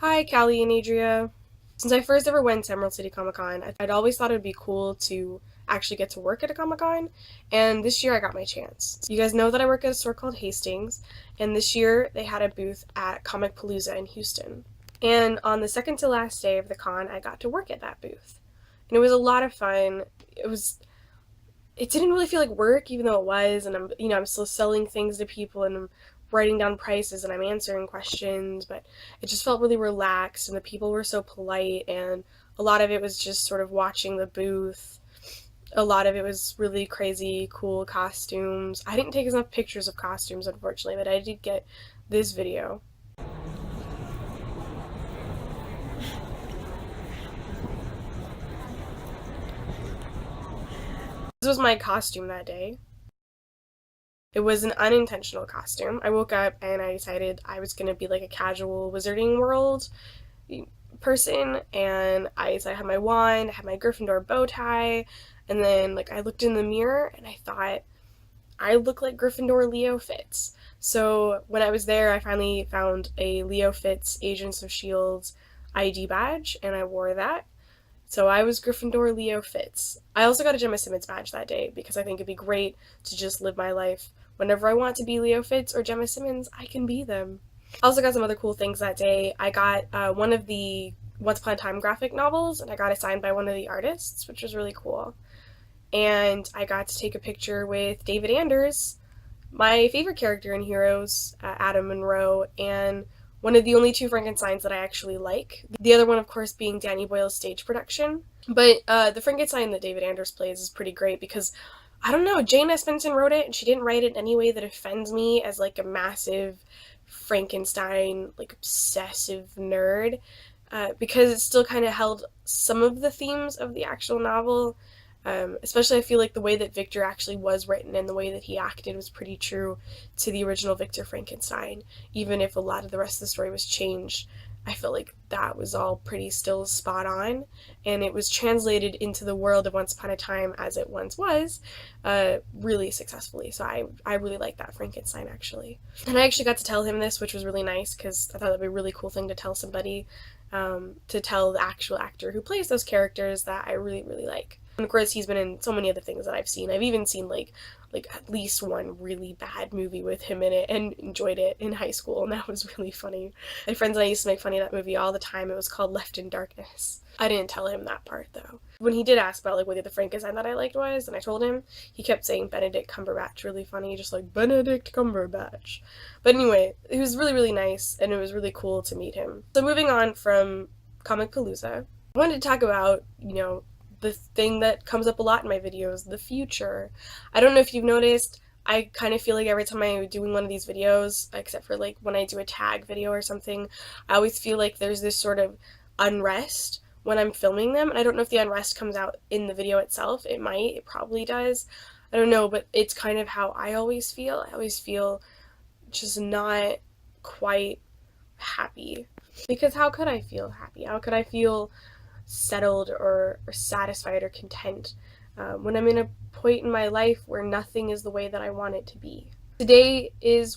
Hi, Callie and Adria. Since I first ever went to Emerald City Comic Con, I'd always thought it would be cool to actually get to work at a Comic Con, and this year I got my chance. You guys know that I work at a store called Hastings, and this year they had a booth at Comicpalooza in Houston. And on the second to last day of the con, I got to work at that booth. And it was a lot of fun. It didn't really feel like work, even though it was, and I'm still selling things to people, and I'm writing down prices, and I'm answering questions, but it just felt really relaxed, and the people were so polite, and a lot of it was just sort of watching the booth. A lot of it was really crazy, cool costumes. I didn't take enough pictures of costumes, unfortunately, but I did get this video. This was my costume that day. It was an unintentional costume. I woke up and I decided I was gonna be like a casual Wizarding World person, and I had my wand, I had my Gryffindor bow tie, and then I looked in the mirror and I thought I look like Gryffindor Leo Fitz. So when I was there, I finally found a Leo Fitz Agents of Shield's ID badge, and I wore that. So I was Gryffindor Leo Fitz. I also got a Gemma Simmons badge that day because I think it'd be great to just live my life. Whenever I want to be Leo Fitz or Gemma Simmons, I can be them. I also got some other cool things that day. I got one of the Once Upon a Time graphic novels, and I got it signed by one of the artists, which was really cool. And I got to take a picture with David Anders, my favorite character in Heroes, Adam Monroe, and one of the only two Frankensteins that I actually like. The other one, of course, being Danny Boyle's stage production. But the Frankenstein that David Anders plays is pretty great because, I don't know, Jane Espenson wrote it, and she didn't write it in any way that offends me as a massive Frankenstein, obsessive nerd, because it still kind of held some of the themes of the actual novel. Especially I feel like the way that Victor actually was written and the way that he acted was pretty true to the original Victor Frankenstein. Even if a lot of the rest of the story was changed, I feel like that was all pretty still spot on, and it was translated into the world of Once Upon a Time as it once was, really successfully. So I really like that Frankenstein, actually. And I actually got to tell him this, which was really nice because I thought that'd be a really cool thing to tell somebody, to tell the actual actor who plays those characters that I really, really like. And of course, he's been in so many other things that I've seen. I've even seen like at least one really bad movie with him in it and enjoyed it in high school, and that was really funny. My friends and I used to make fun of that movie all the time. It was called Left in Darkness. I didn't tell him that part though. When he did ask about what the Frankenstein that I liked was, and I told him, he kept saying Benedict Cumberbatch really funny, just like Benedict Cumberbatch. But anyway, he was really, really nice, and it was really cool to meet him. So moving on from Comicpalooza, I wanted to talk about, the thing that comes up a lot in my videos, the future. I don't know if you've noticed, I kind of feel like every time I'm doing one of these videos, except for when I do a tag video or something, I always feel like there's this sort of unrest when I'm filming them, and I don't know if the unrest comes out in the video itself. It might, it probably does. I don't know, but it's kind of how I always feel. I always feel just not quite happy. Because how could I feel happy? How could I feel settled or satisfied or content when I'm in a point in my life where nothing is the way that I want it to be? Today it's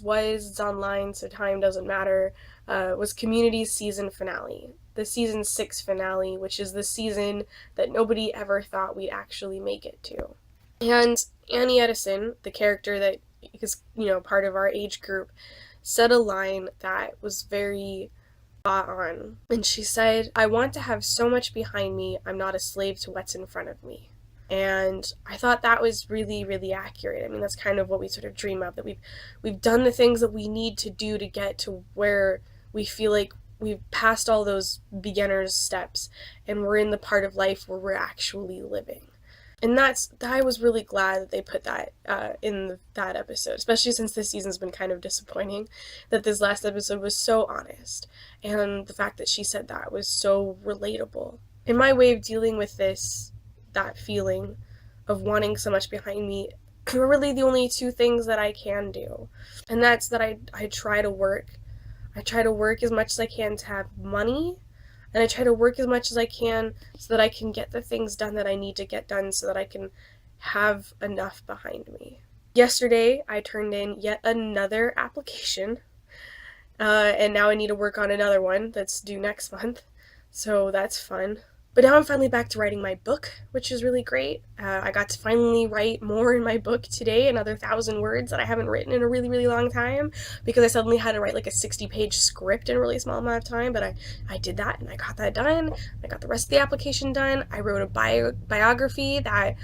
online, so time doesn't matter, was Community's season finale. The season 6 finale, which is the season that nobody ever thought we'd actually make it to. And Annie Edison, the character that is, part of our age group, said a line that was very spot on. And she said, "I want to have so much behind me, I'm not a slave to what's in front of me." And I thought that was really, really accurate. I mean, that's kind of what we sort of dream of, that we've done the things that we need to do to get to where we feel like we've passed all those beginner's steps and we're in the part of life where we're actually living. And I was really glad that they put that in that episode, especially since this season's been kind of disappointing, that this last episode was so honest, and the fact that she said that was so relatable. And my way of dealing with that feeling of wanting so much behind me, are really the only two things that I can do. And that's that I try to work. I try to work as much as I can to have money, and I try to work as much as I can so that I can get the things done that I need to get done so that I can have enough behind me. Yesterday, I turned in yet another application, And now I need to work on another one that's due next month, so that's fun. But now I'm finally back to writing my book, which is really great. I got to finally write more in my book today, another 1,000 words that I haven't written in a really, really long time, because I suddenly had to write like a 60-page script in a really small amount of time, but I did that and I got that done. I got the rest of the application done. I wrote a biography that,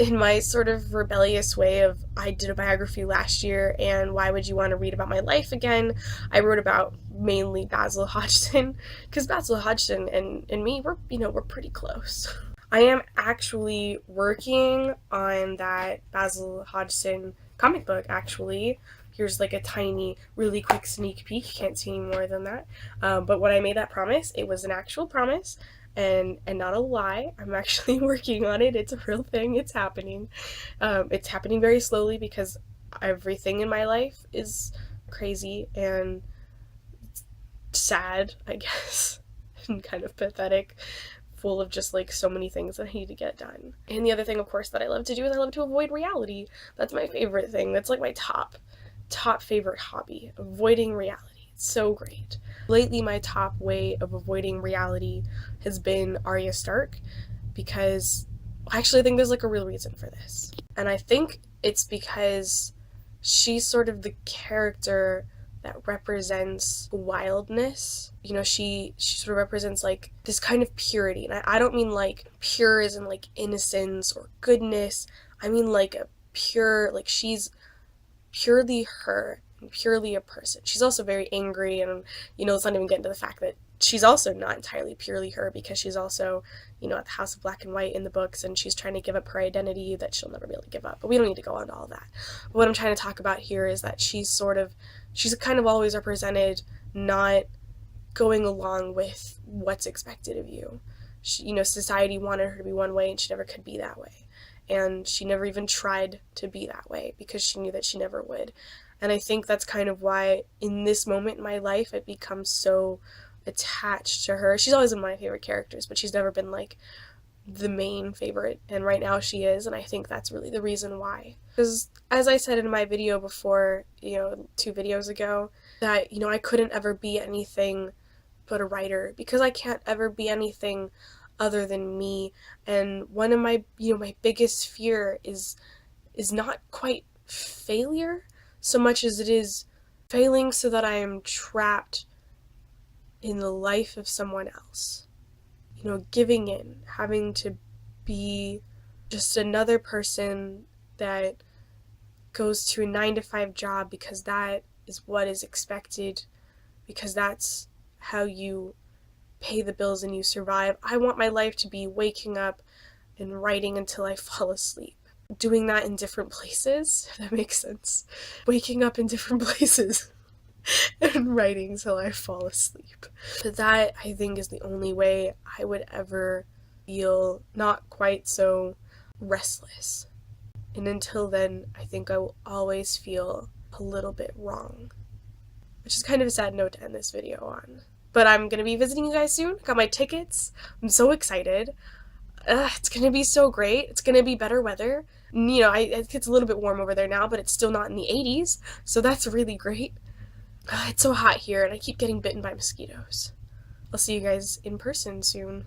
in my sort of rebellious way of, I did a biography last year and why would you want to read about my life again, I wrote about mainly Basil Hodgson, because Basil Hodgson and me, we're pretty close. I am actually working on that Basil Hodgson comic book, actually. Here's like a tiny, really quick sneak peek. Can't see any more than that. But when I made that promise, it was an actual promise and not a lie. I'm actually working on it. It's a real thing. It's happening. It's happening very slowly because everything in my life is crazy and sad, I guess, and kind of pathetic, full of just like so many things that I need to get done. And the other thing, of course, that I love to do is I love to avoid reality. That's my favorite thing. That's like my top favorite hobby, avoiding reality. It's so great. Lately, my top way of avoiding reality has been Arya Stark, because I actually think there's like a real reason for this. And I think it's because she's sort of the character that represents wildness. You know, she sort of represents like this kind of purity. And I don't mean like pure as in like innocence or goodness. I mean like a pure, like she's purely her and purely a person. She's also very angry, and let's not even get into the fact that she's also not entirely purely her, because she's also, at the House of Black and White in the books, and she's trying to give up her identity that she'll never be able to give up. But we don't need to go on to all that. But what I'm trying to talk about here is that she's kind of always represented not going along with what's expected of you. Society wanted her to be one way and she never could be that way. And she never even tried to be that way because she knew that she never would. And I think that's kind of why in this moment in my life I've become so attached to her. She's always been my favorite characters, but she's never been like the main favorite, and right now she is, and I think that's really the reason why. Because as I said in my video before, 2 videos ago, that I couldn't ever be anything but a writer, because I can't ever be anything other than me. And one of my my biggest fear is not quite failure so much as it is failing so that I am trapped in the life of someone else. Giving in, having to be just another person that goes to a 9-to-5 job because that is what is expected, because that's how you pay the bills and you survive. I want my life to be waking up and writing until I fall asleep. Doing that in different places, if that makes sense. Waking up in different places and writing till I fall asleep. But that, I think, is the only way I would ever feel not quite so restless. And until then, I think I will always feel a little bit wrong. Which is kind of a sad note to end this video on. But I'm going to be visiting you guys soon. Got my tickets. I'm so excited. It's going to be so great. It's going to be better weather. It's a little bit warm over there now, but it's still not in the 80s. So that's really great. It's so hot here, and I keep getting bitten by mosquitoes. I'll see you guys in person soon.